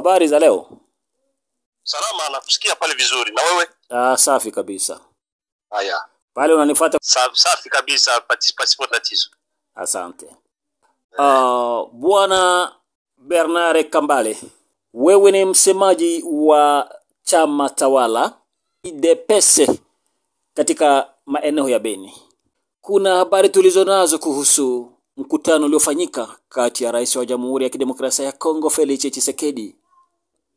habari za leo? Salama, nakusikia pale vizuri. Na wewe? Safi kabisa. Haya. Pale unanifuata? Safi kabisa, pasipo tatizo. Asante. Bwana Bernard Kambale, wewe ni msemaji wa chama tawala UDPS katika maeneo ya Beni. Kuna habari tulizonazo kuhusu mkutano uliofanyika kati ya Rais wa Jamhuri ya Kidemokrasia ya Kongo Felix Tshisekedi,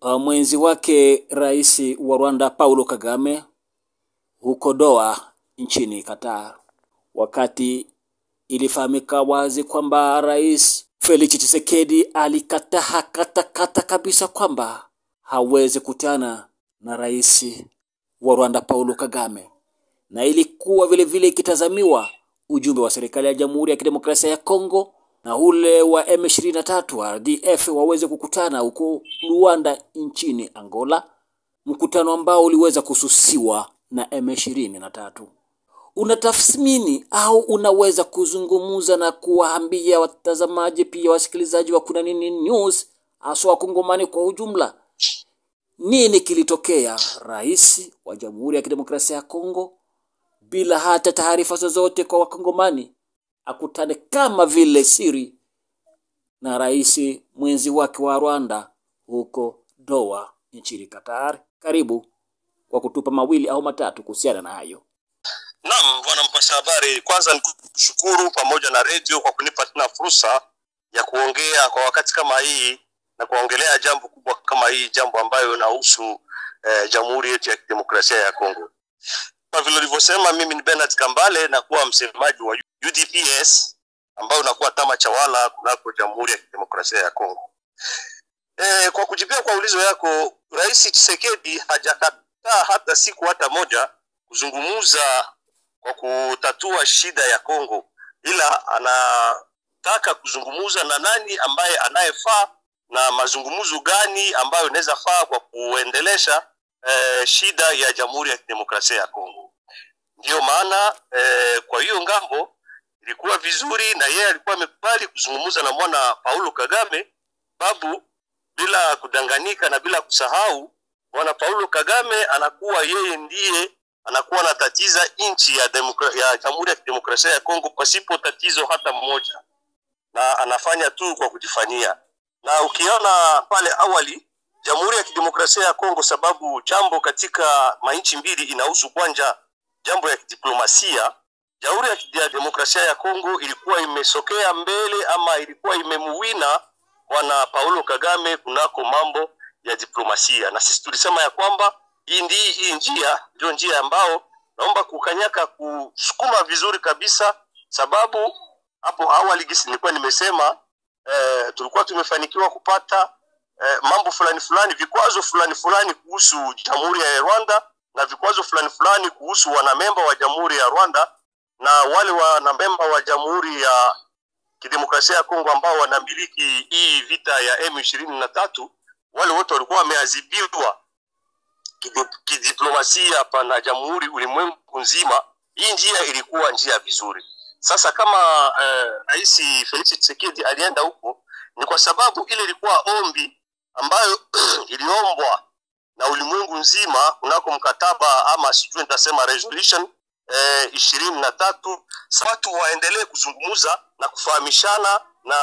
mwenzi wake Rais wa Rwanda Paulo Kagame huko Doha nchini Qatar. Wakati ilifahamika wazi kwamba Rais Felix Tshisekedi alikataa kata kabisa kwamba hawezi kutana na Rais wa Rwanda Paulo Kagame, na ilikuwa vile vile ikitazamiwa ujumbe wa serikali ya Jamhuri ya Kidemokrasia ya Kongo na ule wa M23 RDF waweze kukutana huko Luanda nchini Angola, mkutano ambao uliweza kususiwa na M23. Unatathmini au unaweza kuzungumza na kuwaambia watazamaji pia wasikilizaji wa Kuna Nini News aswa Kongomani kwa ujumla, nini kilitokea Rais wa Jamhuri ya Kidemokrasia ya Kongo bila hata taarifa zozote kwa Wakongomani akutane kama vile siri na rais mwenzi wake wa Rwanda huko Doha nchini Qatar? Karibu kwa kutupa mawili au matatu kuhusiana na hayo. Naam, bwana mpasha habari, kwanza nikushukuru pamoja na radio kwa kunipa tena fursa ya kuongea kwa wakati kama hii na kuongelea jambo kubwa kama hii, jambo ambayo inahusu Jamhuri yetu ya Kidemokrasia ya Kongo. Kwa vile ulivyosema, mimi ni Bernard Kambale na kuwa msemaji wa UDPS ambao unakuwa chama tawala kunako Jamhuri ya Kidemokrasia ya Kongo. Kwa kujibia kwa ulizo yako, Rais Tshisekedi hajakataa hata siku hata moja kuzungumza kwa kutatua shida ya Kongo, ila anataka kuzungumza na nani ambaye anayefaa na mazungumzo gani ambayo inaweza faa kwa kuendelesha shida ya Jamhuri ya Kidemokrasia ya Kongo. Ndio maana kwa hiyo ngambo ilikuwa vizuri na yeye alikuwa amekubali kuzungumza na mwana Paulo Kagame, babu, bila kudanganyika na bila kusahau mwana Paulo Kagame anakuwa yeye ndiye anakuwa na tatiza nchi ya Jamhuri ya Kidemokrasia ya Kongo pasipo tatizo hata mmoja, na anafanya tu kwa kujifanyia. Na ukiona pale awali Jamhuri ya Kidemokrasia ya Kongo, sababu jambo katika mainchi mbili inahusu kwanza jambo ya diplomasia, Jamhuri ya Kidemokrasia ya Kongo ilikuwa imesokea mbele ama ilikuwa imemuwina bwana Paulo Kagame kunako mambo ya diplomasia, na sisi tulisema ya kwamba hii njia ndio njia ambao naomba kukanyaka kusukuma vizuri kabisa, sababu hapo awali gisi nilikuwa nimesema tulikuwa tumefanikiwa kupata mambo fulani vikwazo fulani kuhusu Jamhuri ya Rwanda na vikwazo fulani kuhusu wanamemba wa Jamhuri ya Rwanda na wale wanamemba wa Jamhuri ya Kidemokrasia ya Kongo ambao wanamiliki hii vita ya M23. Wale wote walikuwa wameadhibiwa kidiplomasia hapa na Jamhuri ulimwengu nzima. Hii njia ilikuwa njia vizuri. Sasa kama Rais Felix Tshisekedi alienda huko, ni kwa sababu ile ilikuwa ombi ambayo iliombwa na ulimwengu nzima kunako mkataba ama sijui nitasema resolution 23. Watu waendelee kuzungumza na kufahamishana na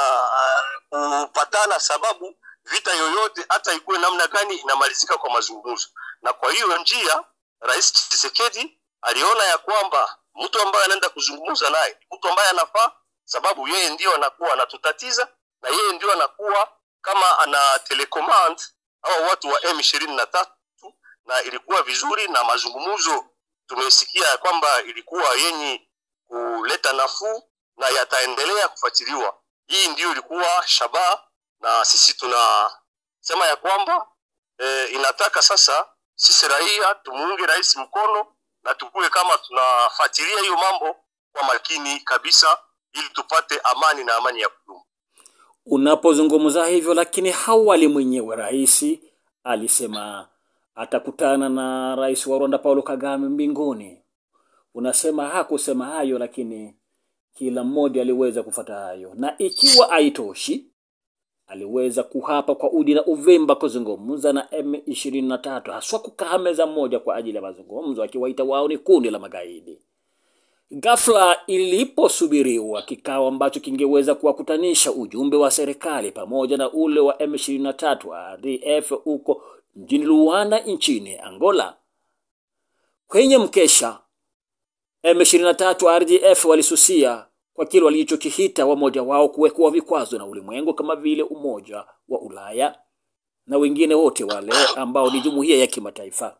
kupatana, sababu vita yoyote hata ikuwe namna gani inamalizika kwa mazungumzo. Na kwa hiyo njia Rais Tshisekedi aliona ya kwamba mtu ambaye anaenda kuzungumza naye mtu ambaye anafaa, sababu yeye ndio anakuwa anatutatiza na yeye ndio anakuwa kama ana telecommand au watu wa M23, na ilikuwa vizuri na mazungumzo tumesikia kwamba ilikuwa yenye kuleta nafuu na yataendelea kufuatiliwa. Hii ndio ilikuwa shabaha, na sisi tunasema ya kwamba inataka sasa sisi raia tumuunge rais mkono na tukue kama tunafuatilia hiyo mambo kwa makini kabisa ili tupate amani na amani ya kudumu. Unapozungumza hivyo, lakini hawali mwenyewe rais alisema atakutana na Rais wa Rwanda Paulo Kagame mbinguni. Unasema hakusema hayo, lakini kila mmoja aliweza kufuata hayo. Na ikiwa haitoshi, aliweza kuhapa kwa udi na uvimba kuzungumza na M23, haswa kukaa meza moja kwa ajili ya mazungumzo, akiwaita wao ni kundi la magaidi. Ghafla iliposubiriwa kikao ambacho kingeweza kuwakutanisha ujumbe wa serikali pamoja na ule wa M23 RDF huko mjini Luanda nchini Angola, kwenye mkesha M23 RDF walisusia kwa kile walichokihita wamoja wao kuwekwa vikwazo na ulimwengu kama vile Umoja wa Ulaya na wengine wote wale ambao ni jumuiya ya kimataifa.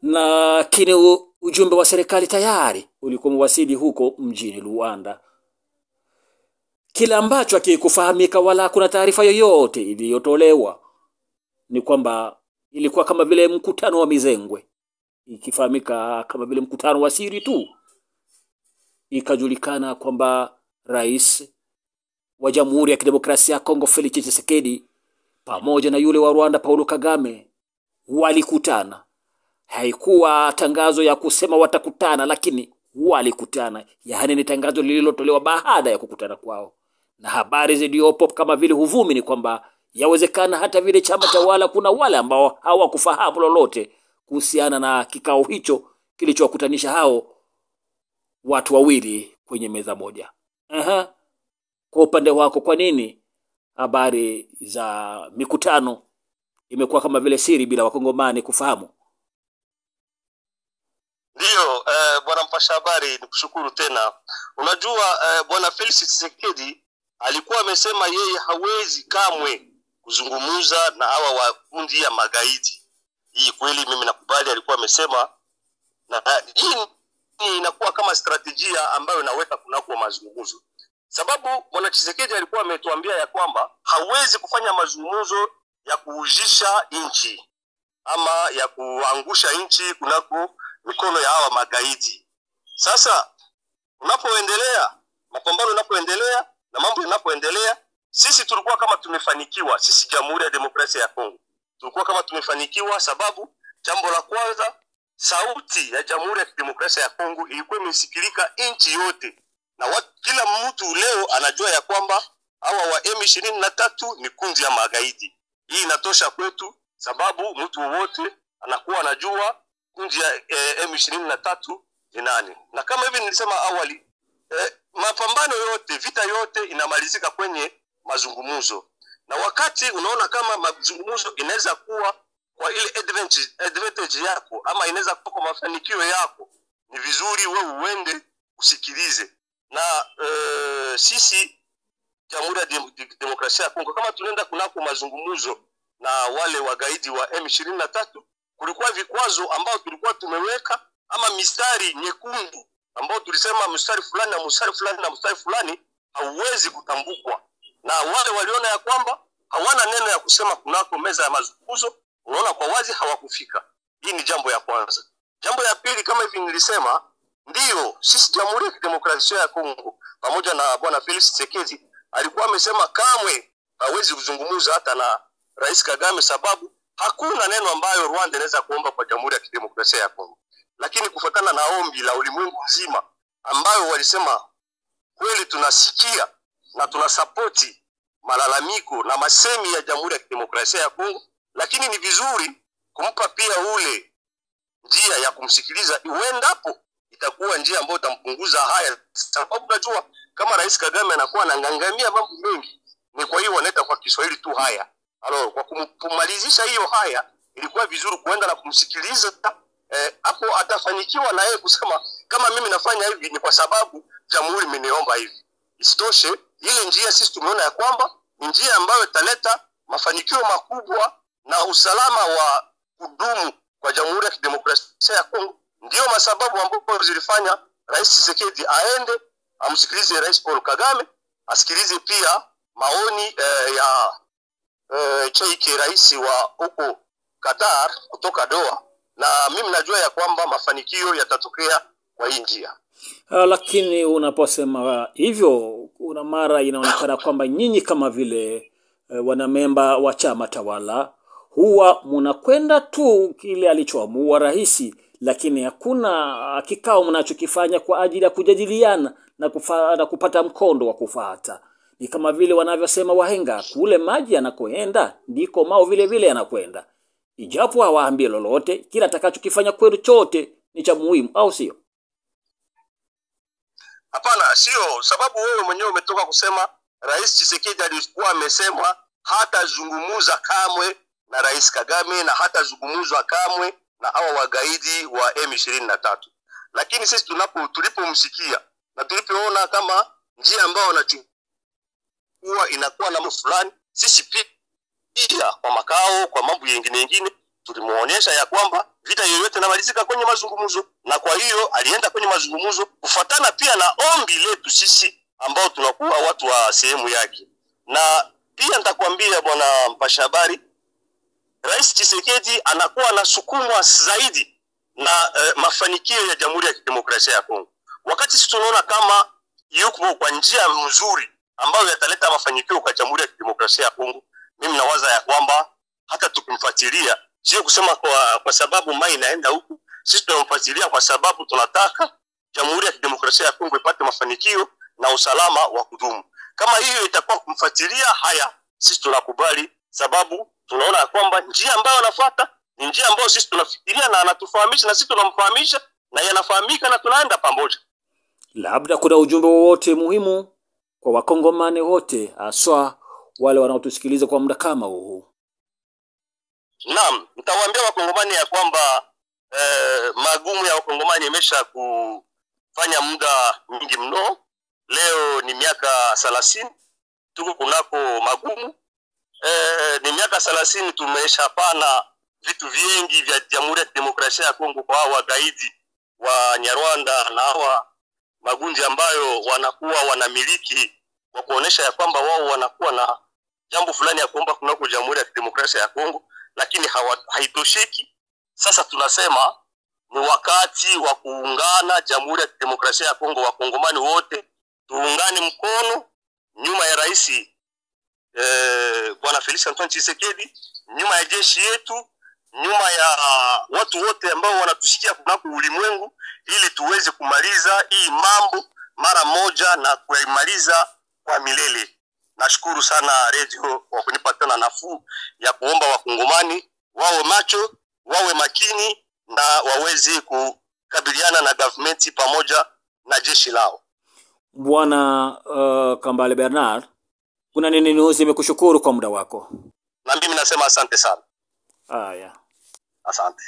Na kile ujumbe wa serikali tayari ulikuwa mwasili huko mjini Luanda. Kila ambacho hakikufahamika wala kuna taarifa yoyote iliyotolewa ni kwamba ilikuwa kama vile mkutano wa mizengwe, ikifahamika kama vile mkutano wa siri tu. Ikajulikana kwamba rais wa Jamhuri ya Kidemokrasia ya Kongo Felix Tshisekedi pamoja na yule wa Rwanda Paul Kagame walikutana. Haikuwa tangazo ya kusema watakutana, lakini walikutana. Yaani ni tangazo lililotolewa baada ya kukutana kwao. Na habari ziliopo kama vile huvumi ni kwamba yawezekana hata vile chama tawala kuna wale ambao hawakufahamu lolote kuhusiana na kikao hicho kilichowakutanisha hao watu wawili kwenye meza moja. Kwa upande wako, kwa nini habari za mikutano imekuwa kama vile siri bila wakongomani kufahamu? Ndio, bwana mpasha habari, nikushukuru tena. Unajua bwana Felix Tshisekedi alikuwa amesema yeye hawezi kamwe kuzungumza na hawa wa kundi ya magaidi. Hii kweli mimi nakubali, alikuwa amesema, na hii inakuwa kama strategia ambayo inaweka kunako mazungumzo. Sababu bwana Tshisekedi alikuwa ametuambia ya kwamba hawezi kufanya mazungumzo ya kuujisha nchi ama ya kuangusha nchi kunako mikono ya hawa magaidi. Sasa unapoendelea, mapambano unapoendelea na mambo yanapoendelea, sisi tulikuwa kama tumefanikiwa, sisi Jamhuri ya Demokrasia ya Kongo tulikuwa kama tumefanikiwa, sababu jambo la kwanza, sauti ya Jamhuri ya Demokrasia ya Kongo ilikuwa imesikilika nchi yote, na kila mtu leo anajua ya kwamba hawa wa M23 ni kundi ya magaidi. Hii inatosha kwetu, sababu mtu wote anakuwa anajua kundi ya M23 ni nani. Na kama hivi nilisema awali, mapambano yote, vita yote inamalizika kwenye mazungumzo. Na wakati unaona kama mazungumzo inaweza kuwa kwa ile advantage yako ama inaweza kuwa kwa mafanikio yako, ni vizuri wewe uende usikilize. Na sisi Jamhuri ya Demokrasia ya Kongo kama tunaenda kunako mazungumzo na wale wagaidi wa M23, kulikuwa vikwazo ambao tulikuwa tumeweka ama mistari nyekundu ambao tulisema mstari fulani na mstari fulani na mstari fulani hauwezi kutambukwa. Na wale waliona ya kwamba hawana neno ya kusema kunako meza ya mazungumzo, unaona kwa wazi hawakufika. Hii ni jambo ya kwanza. Jambo ya pili, kama hivi nilisema, ndio sisi Jamhuri ya Demokrasia ya Kongo pamoja na bwana Felix Tshisekedi alikuwa amesema kamwe hawezi kuzungumza hata na Rais Kagame, sababu hakuna neno ambayo Rwanda inaweza kuomba kwa Jamhuri ya Demokrasia ya Kongo. Lakini kufuatana na ombi la ulimwengu mzima ambayo walisema kweli tunasikia na tunasapoti malalamiko na masemi ya Jamhuri ya Demokrasia ya Kongo, lakini ni vizuri kumpa pia ule njia ya kumsikiliza, iwendapo itakuwa njia ambayo itampunguza haya, sababu najua kama Rais Kagame anakuwa anangangamia mambo mengi, ni kwa hiyo wanaita kwa Kiswahili tu haya. Kwa kumalizisha hiyo haya, ilikuwa vizuri kuenda na kumsikiliza, hapo atafanikiwa na yeye kusema kama mimi nafanya hivi ni kwa sababu Jamhuri imeniomba hivi. Isitoshe, ile njia sisi tumeona ya kwamba ni njia ambayo italeta mafanikio makubwa na usalama wa kudumu kwa Jamhuri ya Demokrasia ya Kongo. Ndio masababu ambapo zilifanya Rais Tshisekedi aende amsikilize Rais Paul Kagame, asikilize pia maoni ya Cheikh, rais wa huko Qatar kutoka Doha, na mimi najua ya kwamba mafanikio yatatokea kwa hii njia. Lakini unaposema hivyo, kuna mara inaonekana kwamba nyinyi kama vile wanamemba wa chama tawala huwa mnakwenda tu kile alichoamua rais, lakini hakuna kikao mnachokifanya kwa ajili ya kujadiliana na kupata mkondo wa kufuata. Ni kama vile wanavyosema wahenga, kule maji yanakoenda ndiko mao vile vile yanakwenda. Ijapo hawaambie lolote, kila atakachokifanya kwetu chote ni cha muhimu, au sio? Hapana, sio. Sababu wewe mwenyewe umetoka kusema Rais Tshisekedi alikuwa amesema hatazungumza kamwe na Rais Kagame na hatazungumzwa kamwe na hawa wagaidi wa M23. Lakini sisi tulipomsikia na tulipoona kama njia ambayo wanachukua inakuwa na fulani, sisi pia kwa makao, kwa mambo mengine tulimuonyesha ya kwamba vita yoyote inamalizika kwenye mazungumzo, na kwa hiyo alienda kwenye mazungumzo kufuatana pia na ombi letu sisi ambao tunakuwa watu wa sehemu yake. Na pia nitakwambia bwana mpasha habari, Rais Tshisekedi anakuwa anasukumwa zaidi na mafanikio ya Jamhuri ya Kidemokrasia ya Kongo. Wakati sisi tunaona kama yuko kwa njia nzuri ambayo yataleta mafanikio kwa Jamhuri ya Kidemokrasia ya Kongo, mimi nawaza ya kwamba hata tukimfuatilia, sio kusema kwa sababu mai inaenda huku, sisi tunamfuatilia kwa sababu tunataka Jamhuri ya Kidemokrasia ya Kongo ipate mafanikio na usalama wa kudumu. Kama hiyo itakuwa kumfuatilia, haya sisi tunakubali, sababu tunaona kwamba njia ambayo anafuata ni njia ambayo sisi tunafikiria na anatufahamisha na sisi tunamfahamisha na yanafahamika na tunaenda pamoja. Labda kuna ujumbe wowote muhimu kwa wakongomani wote, aswa wale wanaotusikiliza kwa muda kama huu? Naam, nitawaambia wakongomani ya kwamba magumu ya wakongomani imesha kufanya muda mingi mno. Leo ni miaka 30 tuko kunako magumu. Ni miaka 30 tumeshapana vitu vingi vya Jamhuri ya Kidemokrasia ya Kongo kwa hawa gaidi wa Nyarwanda na hawa magundi ambayo wanakuwa wanamiliki kwa kuonesha ya kwamba wao wanakuwa na jambo fulani ya kuomba kunako Jamhuri ya Kidemokrasia ya Kongo, lakini haitosheki. Sasa tunasema ni wakati wa kuungana Jamhuri ya Kidemokrasia ya Kongo, wakongomani wote tuungane mkono nyuma ya rais Bwana Felix Antoine Tshisekedi, nyuma ya jeshi yetu, nyuma ya watu wote ambao wanatusikia kunako ulimwengu, ili tuweze kumaliza hii mambo mara moja na kuimaliza kwa milele. Nashukuru sana radio kwa kunipa tena nafuu ya kuomba wakongomani wawe macho, wawe makini na waweze kukabiliana na government pamoja na jeshi lao. Bwana Kambale Bernard, kuna nini nuzi nimekushukuru kwa muda wako. Na mimi nasema asante sana. Haya. Asante.